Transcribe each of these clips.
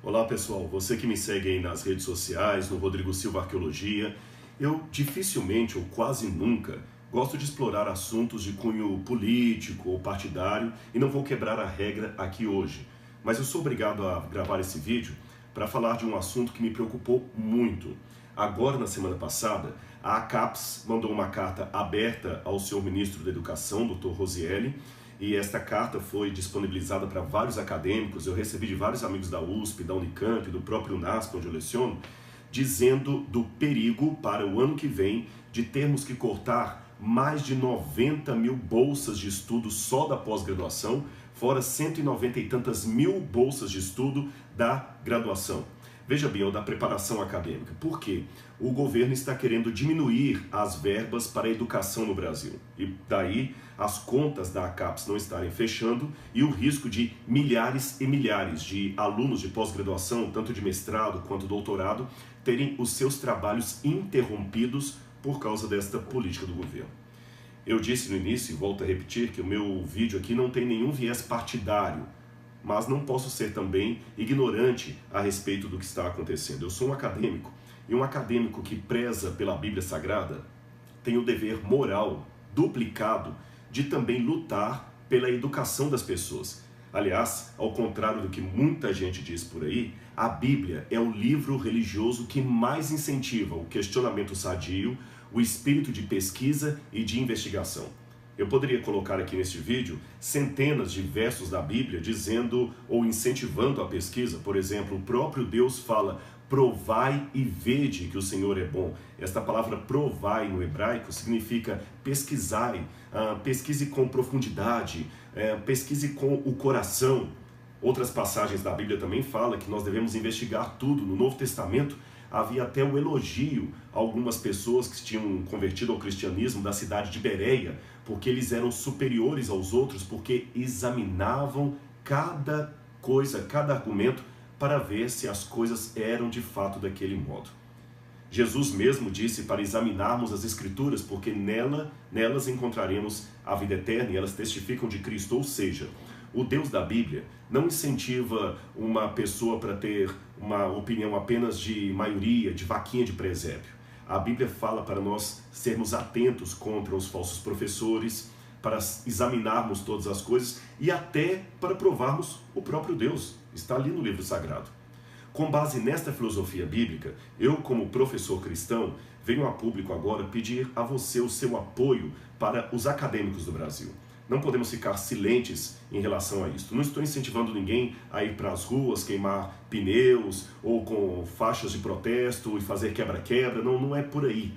Olá pessoal, você que me segue aí nas redes sociais, no Rodrigo Silva Arqueologia, eu dificilmente ou quase nunca gosto de explorar assuntos de cunho político ou partidário e não vou quebrar a regra aqui hoje. Mas eu sou obrigado a gravar esse vídeo para falar de um assunto que me preocupou muito. Agora, na semana passada, a ACAPES mandou uma carta aberta ao senhor ministro da Educação, Dr. Rosielli, e esta carta foi disponibilizada para vários acadêmicos. Eu recebi de vários amigos da USP, da Unicamp, do próprio UNASP, onde eu leciono, dizendo do perigo para o ano que vem de termos que cortar mais de 90 mil bolsas de estudo só da pós-graduação, fora 190 e tantas mil bolsas de estudo da graduação. Veja bem, ou da preparação acadêmica. Por quê? O governo está querendo diminuir as verbas para a educação no Brasil. E daí as contas da ACAPES não estarem fechando e o risco de milhares e milhares de alunos de pós-graduação, tanto de mestrado quanto doutorado, terem os seus trabalhos interrompidos por causa desta política do governo. Eu disse no início, e volto a repetir, que o meu vídeo aqui não tem nenhum viés partidário, mas não posso ser também ignorante a respeito do que está acontecendo. Eu sou um acadêmico, e um acadêmico que preza pela Bíblia Sagrada tem o dever moral duplicado de também lutar pela educação das pessoas. Aliás, ao contrário do que muita gente diz por aí, a Bíblia é o livro religioso que mais incentiva o questionamento sadio, o espírito de pesquisa e de investigação. Eu poderia colocar aqui neste vídeo centenas de versos da Bíblia dizendo ou incentivando a pesquisa. Por exemplo, o próprio Deus fala: provai e vede que o Senhor é bom. Esta palavra provai no hebraico significa pesquisai, pesquise com profundidade, pesquise com o coração. Outras passagens da Bíblia também falam que nós devemos investigar tudo. No Novo Testamento havia até o elogio a algumas pessoas que tinham convertido ao cristianismo da cidade de Bereia, porque eles eram superiores aos outros, porque examinavam cada coisa, cada argumento, para ver se as coisas eram de fato daquele modo. Jesus mesmo disse para examinarmos as Escrituras, porque nelas encontraremos a vida eterna e elas testificam de Cristo. Ou seja, o Deus da Bíblia não incentiva uma pessoa para ter uma opinião apenas de maioria, de vaquinha de presépio. A Bíblia fala para nós sermos atentos contra os falsos professores, para examinarmos todas as coisas e até para provarmos o próprio Deus. Está ali no livro sagrado. Com base nesta filosofia bíblica, eu, como professor cristão, venho a público agora pedir a você o seu apoio para os acadêmicos do Brasil. Não podemos ficar silentes em relação a isso. Não estou incentivando ninguém a ir para as ruas, queimar pneus ou com faixas de protesto e fazer quebra-quebra. Não é por aí.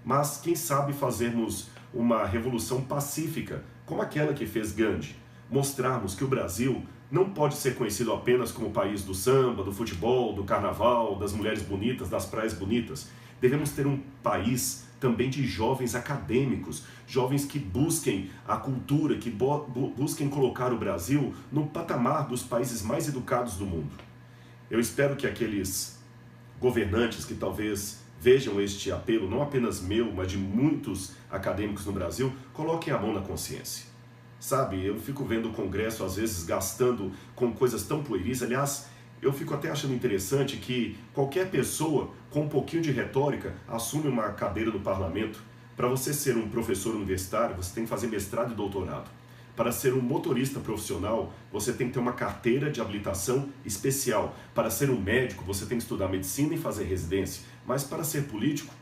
Mas quem sabe fazermos uma revolução pacífica, como aquela que fez Gandhi. Mostrarmos que o Brasil não pode ser conhecido apenas como o país do samba, do futebol, do carnaval, das mulheres bonitas, das praias bonitas. Devemos ter um país também de jovens acadêmicos, jovens que busquem a cultura, que busquem colocar o Brasil no patamar dos países mais educados do mundo. Eu espero que aqueles governantes que talvez vejam este apelo, não apenas meu, mas de muitos acadêmicos no Brasil, coloquem a mão na consciência. Sabe, eu fico vendo o Congresso às vezes gastando com coisas tão pueris. Aliás, eu fico até achando interessante que qualquer pessoa com um pouquinho de retórica assume uma cadeira no parlamento. Para você ser um professor universitário, você tem que fazer mestrado e doutorado. Para ser um motorista profissional, você tem que ter uma carteira de habilitação especial. Para ser um médico, você tem que estudar medicina e fazer residência. Mas para ser político,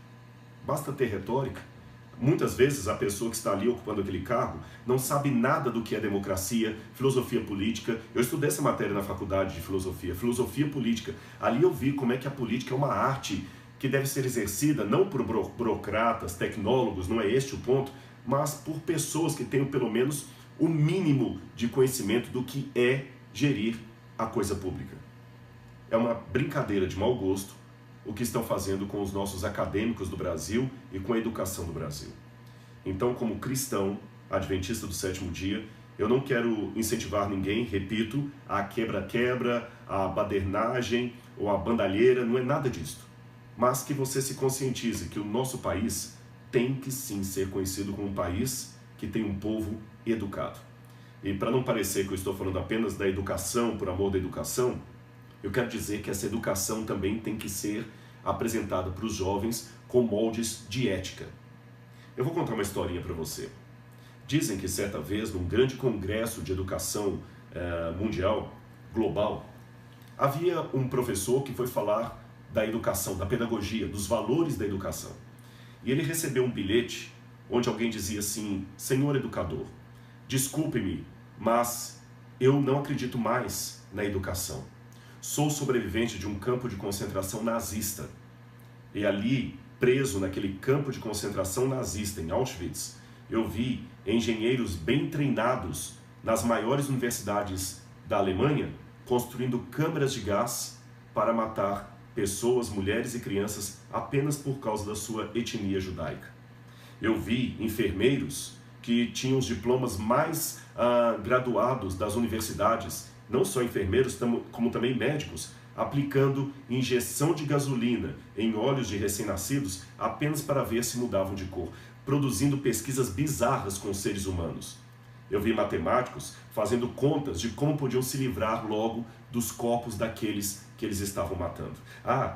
basta ter retórica. Muitas vezes a pessoa que está ali ocupando aquele cargo não sabe nada do que é democracia, filosofia política. Eu estudei essa matéria na faculdade de filosofia política. Ali eu vi como é que a política é uma arte que deve ser exercida não por burocratas, tecnólogos, não é este o ponto, mas por pessoas que tenham pelo menos o mínimo de conhecimento do que é gerir a coisa pública. É uma brincadeira de mau gosto o que estão fazendo com os nossos acadêmicos do Brasil e com a educação do Brasil. Então, como cristão, adventista do sétimo dia, eu não quero incentivar ninguém, repito, a quebra-quebra, a badernagem ou a bandalheira, não é nada disso. Mas que você se conscientize que o nosso país tem que sim ser conhecido como um país que tem um povo educado. E para não parecer que eu estou falando apenas da educação, por amor da educação, Eu quero dizer que essa educação também tem que ser apresentada para os jovens com moldes de ética. Eu vou contar uma historinha para você. Dizem que certa vez, num grande congresso de educação mundial, global, havia um professor que foi falar da educação, da pedagogia, dos valores da educação. E ele recebeu um bilhete onde alguém dizia assim: Senhor educador, desculpe-me, mas eu não acredito mais na educação. Sou sobrevivente de um campo de concentração nazista. E ali, preso naquele campo de concentração nazista em Auschwitz, eu vi engenheiros bem treinados nas maiores universidades da Alemanha construindo câmaras de gás para matar pessoas, mulheres e crianças apenas por causa da sua etnia judaica. Eu vi enfermeiros que tinham os diplomas mais graduados das universidades, não só enfermeiros, como também médicos, aplicando injeção de gasolina em olhos de recém-nascidos apenas para ver se mudavam de cor, produzindo pesquisas bizarras com seres humanos. Eu vi matemáticos fazendo contas de como podiam se livrar logo dos corpos daqueles que eles estavam matando.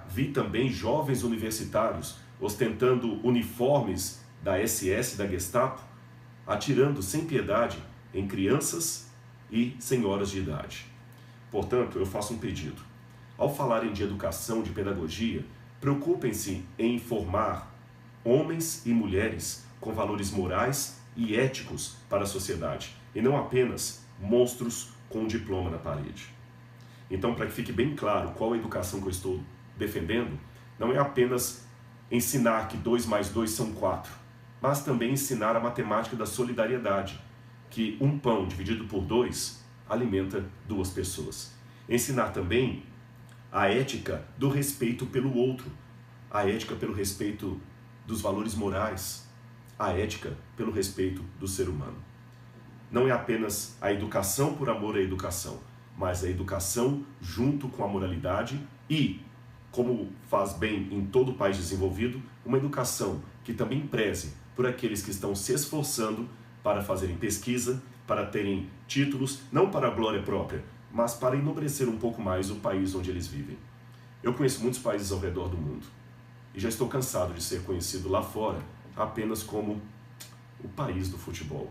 Vi também jovens universitários ostentando uniformes da SS, da Gestapo, atirando sem piedade em crianças e senhoras de idade. Portanto, eu faço um pedido. Ao falarem de educação, de pedagogia, preocupem-se em formar homens e mulheres com valores morais e éticos para a sociedade, e não apenas monstros com um diploma na parede. Então, para que fique bem claro qual a educação que eu estou defendendo, não é apenas ensinar que 2 mais 2 são 4, mas também ensinar a matemática da solidariedade, que um pão dividido por 2 alimenta 2 pessoas. Ensinar também a ética do respeito pelo outro, a ética pelo respeito dos valores morais, a ética pelo respeito do ser humano. Não é apenas a educação por amor à educação, mas a educação junto com a moralidade e, como faz bem em todo país desenvolvido, uma educação que também preze por aqueles que estão se esforçando para fazerem pesquisa, para terem títulos, não para a glória própria, mas para enobrecer um pouco mais o país onde eles vivem. Eu conheço muitos países ao redor do mundo e já estou cansado de ser conhecido lá fora apenas como o país do futebol.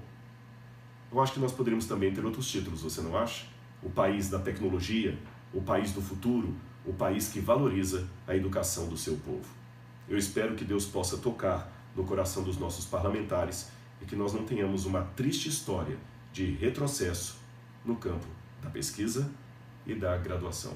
Eu acho que nós poderíamos também ter outros títulos, você não acha? O país da tecnologia, o país do futuro, o país que valoriza a educação do seu povo. Eu espero que Deus possa tocar no coração dos nossos parlamentares e que nós não tenhamos uma triste história de retrocesso no campo da pesquisa e da graduação.